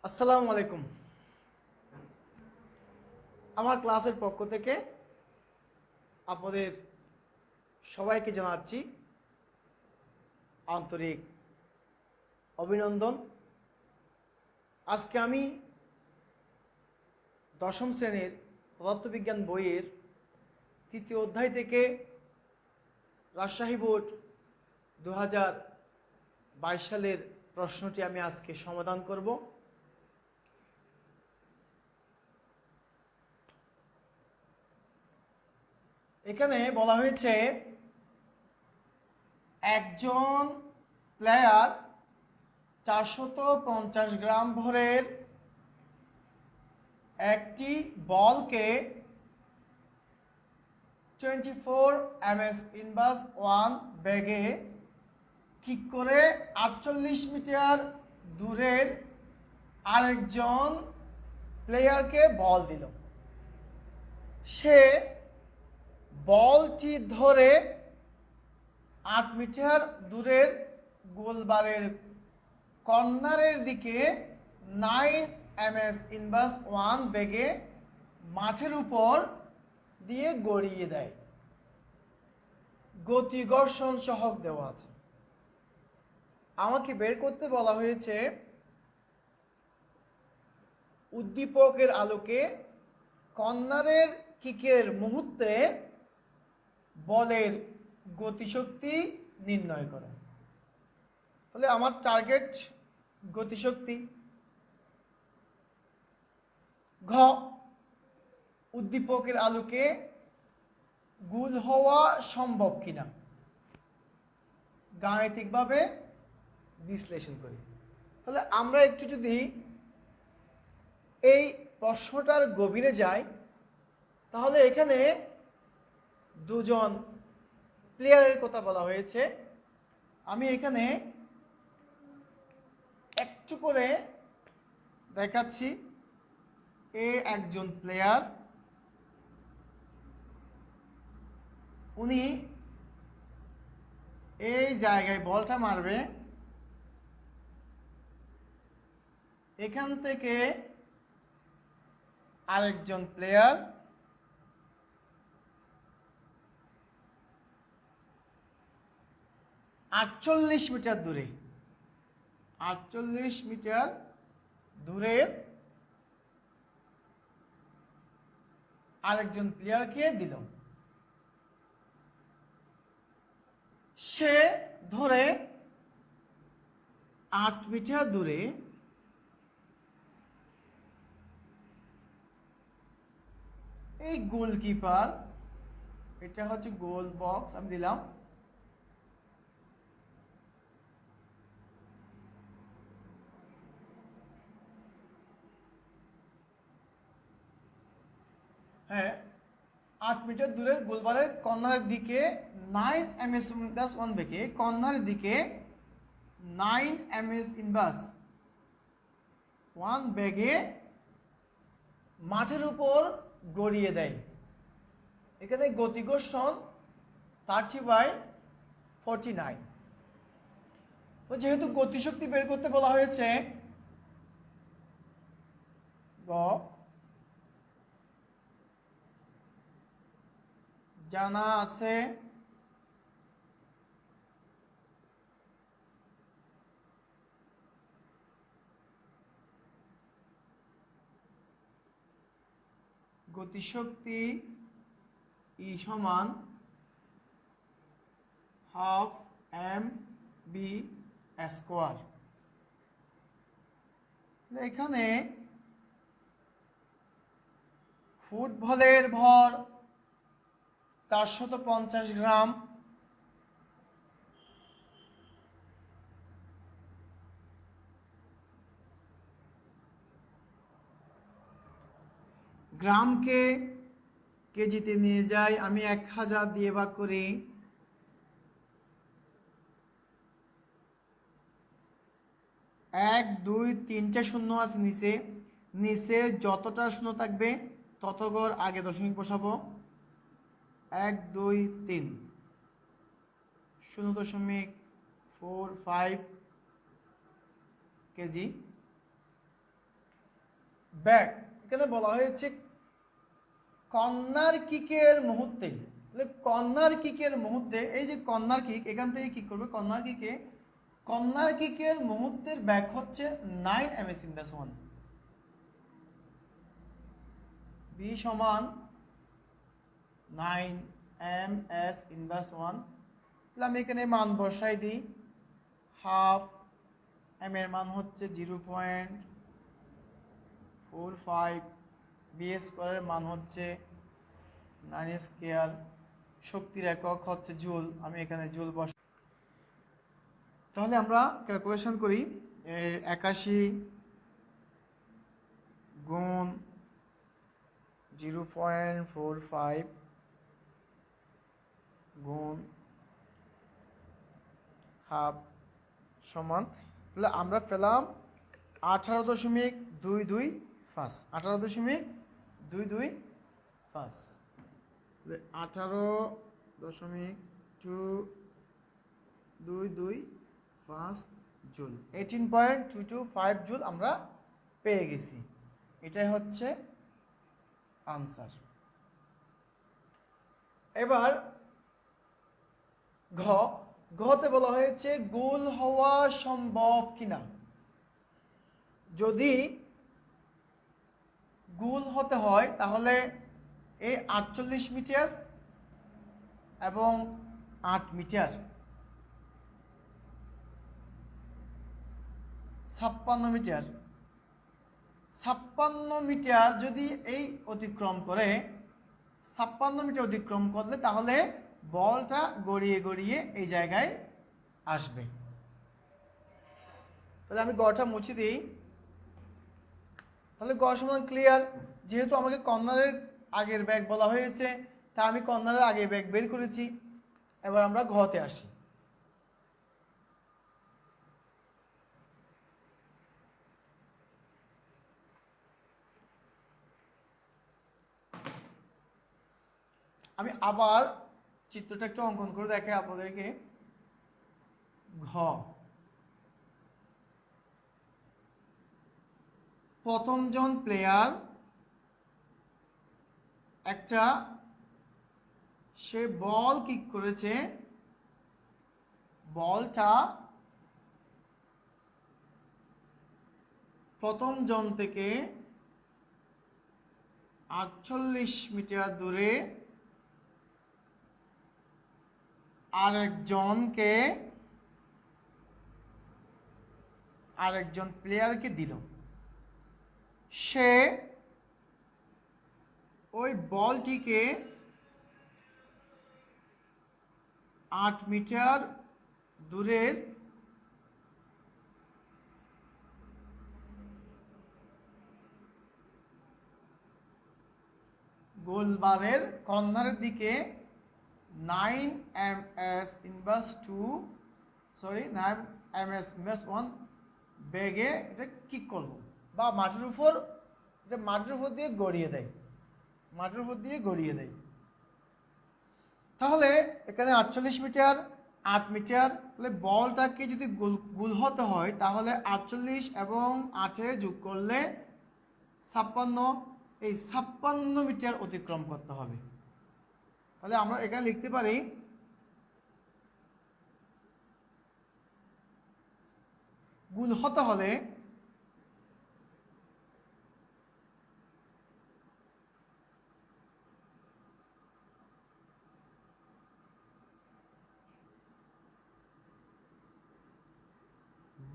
আসসালামু আলাইকুম। আমার ক্লাসের পক্ষ থেকে আপনাদের সবাইকে জানাচ্ছি আন্তরিক অভিনন্দন। আজকে আমি দশম শ্রেণীর পদার্থবিজ্ঞান বইয়ের তৃতীয় অধ্যায় থেকে রাজশাহী বোর্ড 2022 সালের প্রশ্নটি আমি আজকে সমাধান করব। এখানে বলা হয়েছে একজন প্লেয়ার 450 গ্রাম ভরের একটি বলকে 24 ms ইনভার্স 1 বেগে কিক করে 48 মিটার দূরের আরেকজন প্লেয়ারকে বল দিল। সে বলটি ধরে 8 মিটার দূরের গোলবারের কর্নারের দিকে 9 ms ইনভার্স 1 বেগে মাঠের উপর দিয়ে গড়িয়ে দেয়। গতি ঘর্ষণ সহগ দেওয়া আছে। আমাকে বের করতে বলা হয়েছে উদ্দীপকের আলোকে কর্নারের কিকের মুহূর্তে বলের গতিশক্তি নির্ণয় করা। তাহলে আমার টার্গেট গতিশক্তি। ঘ, উদ্দীপকের আলোকে গোল হওয়া সম্ভব কিনা গাণিতিকভাবে বিশ্লেষণ করি। তাহলে আমরা একটু যদি এই প্রশ্নটার গভীরে যাই, তাহলে এখানে দুজন প্লেয়ারের কথা বলা হয়েছে। আমি এখানে একটু করে দেখাচ্ছি। এ একজন প্লেয়ার, উনি এই জায়গায় বলটা মারবে। এখান থেকে আরেকজন প্লেয়ার 48 মিটার দূরে, 48 মিটার দূরের আরেকজন প্লেয়ারকে দিল। সে ধরে 8 মিটার দূরে এই গোলকিপার, এটা হচ্ছে গোল বক্স, আমি দিলাম। হ্যাঁ, 8 মিটার দূরের গোলবারের কর্নারের দিকে 9 ms ইনভার্স 1 বেগে কর্নারের দিকে 9 ms ইনভার্স 1 বেগে মাঠের উপর গড়িয়ে দেয়। এখানে গতি ঘর্ষণ 30/49। তো যেহেতু গতিশক্তি বের করতে বলা হয়েছে, গ জানা আছে গতিশক্তি ই সমান হাফ mv স্কোয়ার। এখানে ফুটবলের ভর 450 গ্রাম, গ্রামকে কেজিতে নিয়ে যাই। আমি 1000 দিয়ে ভাগ করি। 1 2 3টে শূন্য আছে নিচে, নিচে যতটা শূন্য থাকবে তত ঘর আগে দশমিক বসাবো। 1 2 3 0.45 কেজি। ব্যাক, এখানে বলা হয়েছে কর্নার কিকের মুহূর্তে, কর্নার কিকের মুহূর্তে, এই যে কর্নার কিক, এখান থেকে কি করবে কর্নার কিকের মুহূর্তের ব্যাক হচ্ছে 9 ms ইনভার্স 1, b সমান 9 ms ইনভার্স 1। তাহলে আমি এখানে মান বসাই দিই, হাফ m এর মান হচ্ছে 0.45, বি স্কোয়ারের মান হচ্ছে 9 স্কয়ার, শক্তির একক হচ্ছে জুল, আমি এখানে জুল বসাই। তাহলে আমরা ক্যালকুলেশন করি, 81 গুণ 0.45 গুণ হাফ সমান, তাহলে আমরা পেলাম 18.225, 18.225, 18.225 জুল, 18.225 জুল আমরা পেয়ে গেছি। এটাই হচ্ছে আনসার। এবার ঘতে বলা হয়েছে গোল হওয়া সম্ভব কিনা। যদি গোল হতে হয় তাহলে এই 48 মিটার এবং 8 মিটার 56 মিটার, 56 মিটার যদি এই অতিক্রম করে, 56 মিটার অতিক্রম করলে তাহলে বলটা গড়িয়ে গড়িয়ে এই জায়গায় আসবে। তাহলে আমি গড়টা মুছে দিই, তাহলে গড় সমান ক্লিয়ার। যেহেতু আমাকে কর্নারের আগের ব্যাগ বলা হয়েছে, তা আমি কর্নারের আগের ব্যাগ বের করেছি। এবার আমরা ঘতে আসি। আমি আবার চিত্রটা একটু অঙ্কন করে দেখাই আপনাদেরকে। ঘ, প্রথম জন প্লেয়ার একটা, সে বল কিক করেছে, বলটা প্রথম জন থেকে 48 মিটার দূরে আরেকজন প্লেয়ারকে দিল। সে ওই বলটিকে 8 মিটার দূরের গোলবারের কর্নারের দিকে 9 ms ইনভার্স 1 বেগে এটা কিক করলো, বা মাটির উপর দিয়ে গড়িয়ে দেয়, তাহলে এখানে 48 মিটার 8 মিটার, তাহলে বলটাকে যদি গোল হতে হয় তাহলে 48 এবং 8 যোগ করলে 56, এই 56 মিটার অতিক্রম করতে হবে। তাহলে আমরা এখানে লিখতে পারি গোল হতে হলে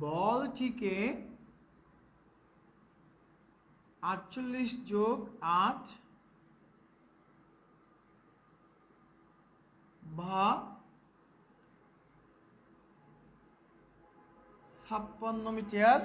বলটিকে 48 যোগ 8 বা 56 মিটার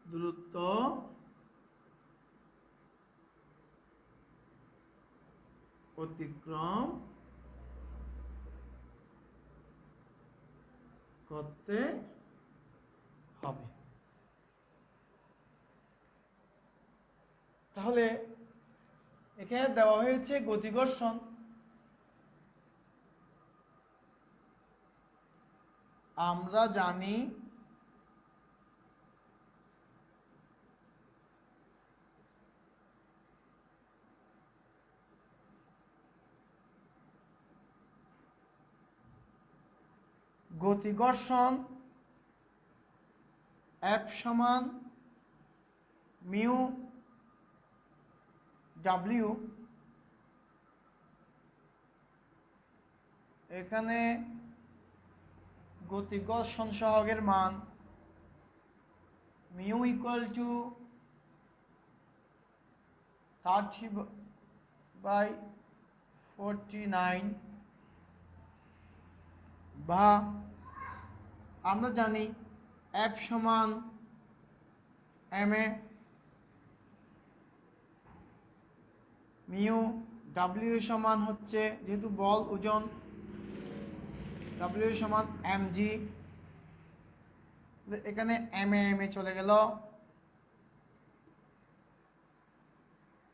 দূরত্ব অতিক্রম করতে হবে। তাহলে এখানে দেওয়া হয়েছে গতিঘর্ষণ, আমরা জানি গতিঘর্ষণ F সমান মিউ W। এখানে গতিঘর্ষণ সহগের মান মিউ ইকুয়াল টু 30/49, বা আমরা জানি F সমান ma, মিউ W সমান হচ্ছে যেহেতু বল ওজন W সমান mg, এখানে ma চলে গেল,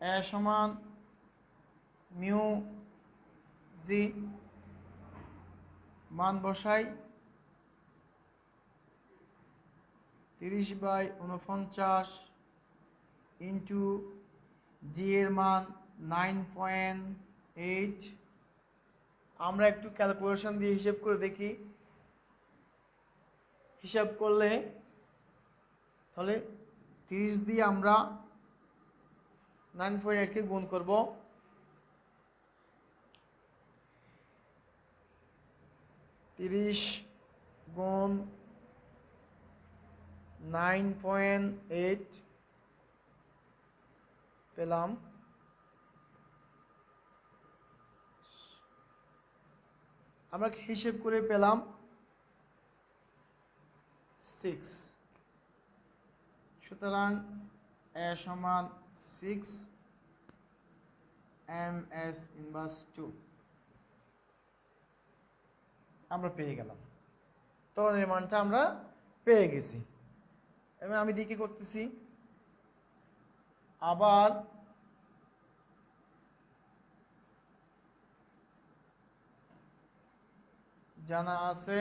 a সমান মিউ জি, মান বসাই 30/49 ইন্টু জি এর মান 9.8। আমরা একটু ক্যালকুলেশন দিয়ে হিসেব করে দেখি। হিসাব করলে তাহলে 30 দিয়ে আমরা 9.8কে গুণ করব, 30 গুণ 9.8 পেলাম আমরা হিসেব করে পেলাম 6। সুতরাং a সমান 6 ms ইনভার্স 2 আমরা পেয়ে গেলাম। ত্বরণের মানটা আমরা পেয়ে গেছি। এবং আমি দিকে করতেছি আবার জানা আছে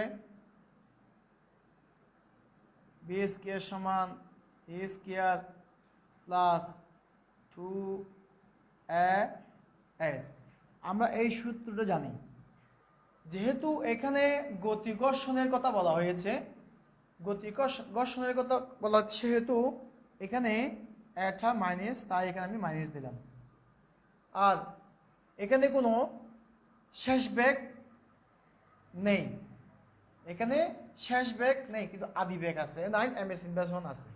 বি স্কয়ার সমান এ স্কয়ার প্লাস 2as। আমরা এই সূত্রটা জানি। যেহেতু এখানে গতিঘর্ষণের কথা বলা হয়েছে, গতিঘর্ষণের কথা বলা হচ্ছে, সেহেতু এখানে একটা মাইনাস, তাই এখানে আমি মাইনাস দিলাম। আর এখানে কোনো শেষ বেগ নেই, এখানে শেষ বেগ নেই, কিন্তু আদি বেগ আছে, 9 ms ইনভার্স 1 আছে।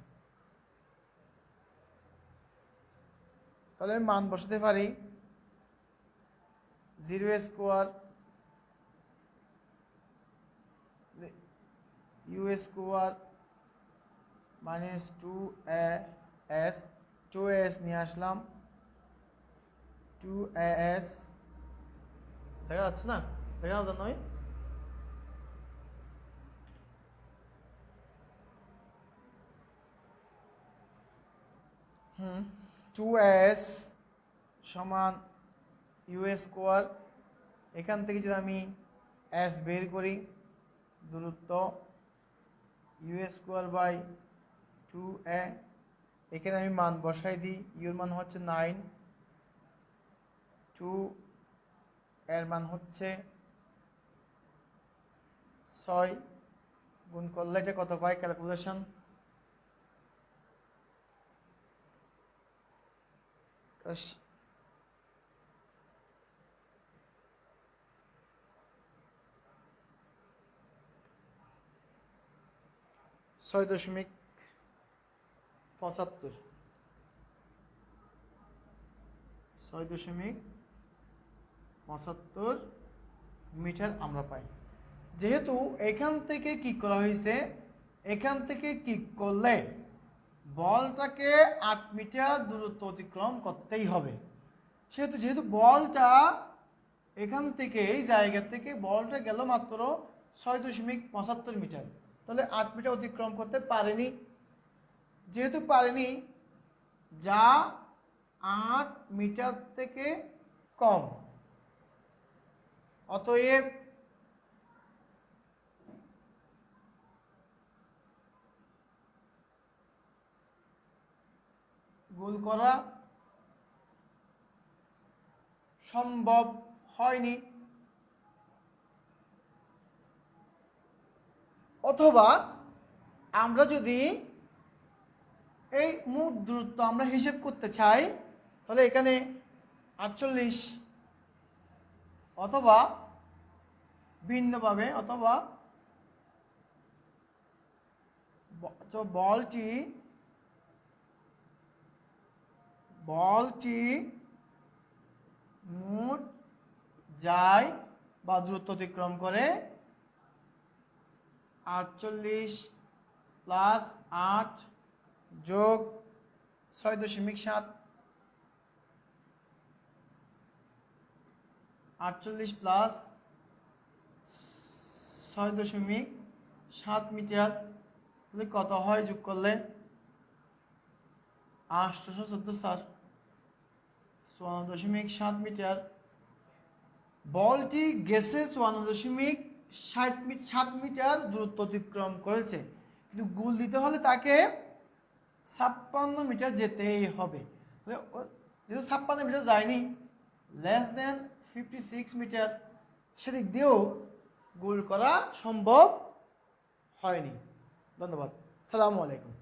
তাহলে আমি মান বসাতে পারি 0 square you square minus 2as, 2as নিয়ে আসলাম, 2as দেখা যাচ্ছে না, দেখা যাচ্ছে নয়, হুম 2as সমান ইউ স্কোয়ার। এখান থেকে যদি আমি s বের করি, দূরত্ব ইউ স্কোয়ার বাই 2a, এখানে আমি মান বসাই দিই। ইউর মান হচ্ছে 9, 2 এর মান হচ্ছে 6, গুণ করলে এটা কত পাই ক্যালকুলেশন, ছয় দশমিক 6.75 মিটার আমরা পাই। যেহেতু এখান থেকে কিক করা হয়েছে, এখান থেকে কিক করলে বলটাকে 8 মিটার দূরত্ব অতিক্রম করতেই হবে। যেহেতু বলটা এখান থেকে, এই জায়গা থেকে বলটা গেল মাত্র 6.75 মিটার, তাহলে 8 মিটার অতিক্রম করতে পারেনি। যেহেতু পারেনি, যা 8 মিটার থেকে কম, অতএব গোল করা সম্ভব হয়নি। অথবা আমরা যদি এই মোট দূরত্ব আমরা হিসেব করতে চাই, তাহলে এখানে 48 অথবা ভিন্নভাবে, অথবা বলটি মোট যায় বা দূরত্ব অতিক্রম করে 48 প্লাস 8 যোগ 6.7, 48 প্লাস 6.7 মিটার, তাহলে কত হয় যোগ করলে? 814 54.7 মিটার। বলটি গেছে 54.7 মিটার দূরত্ব অতিক্রম করেছে, কিন্তু গোল দিতে হলে তাকে 56 মিটার যেতেই হবে। যেহেতু 56 মিটার যায়নি, লেস দেন 56 মিটার, সেদিক দিয়েও গোল করা সম্ভব হয়নি। ধন্যবাদ। সালামু আলাইকুম।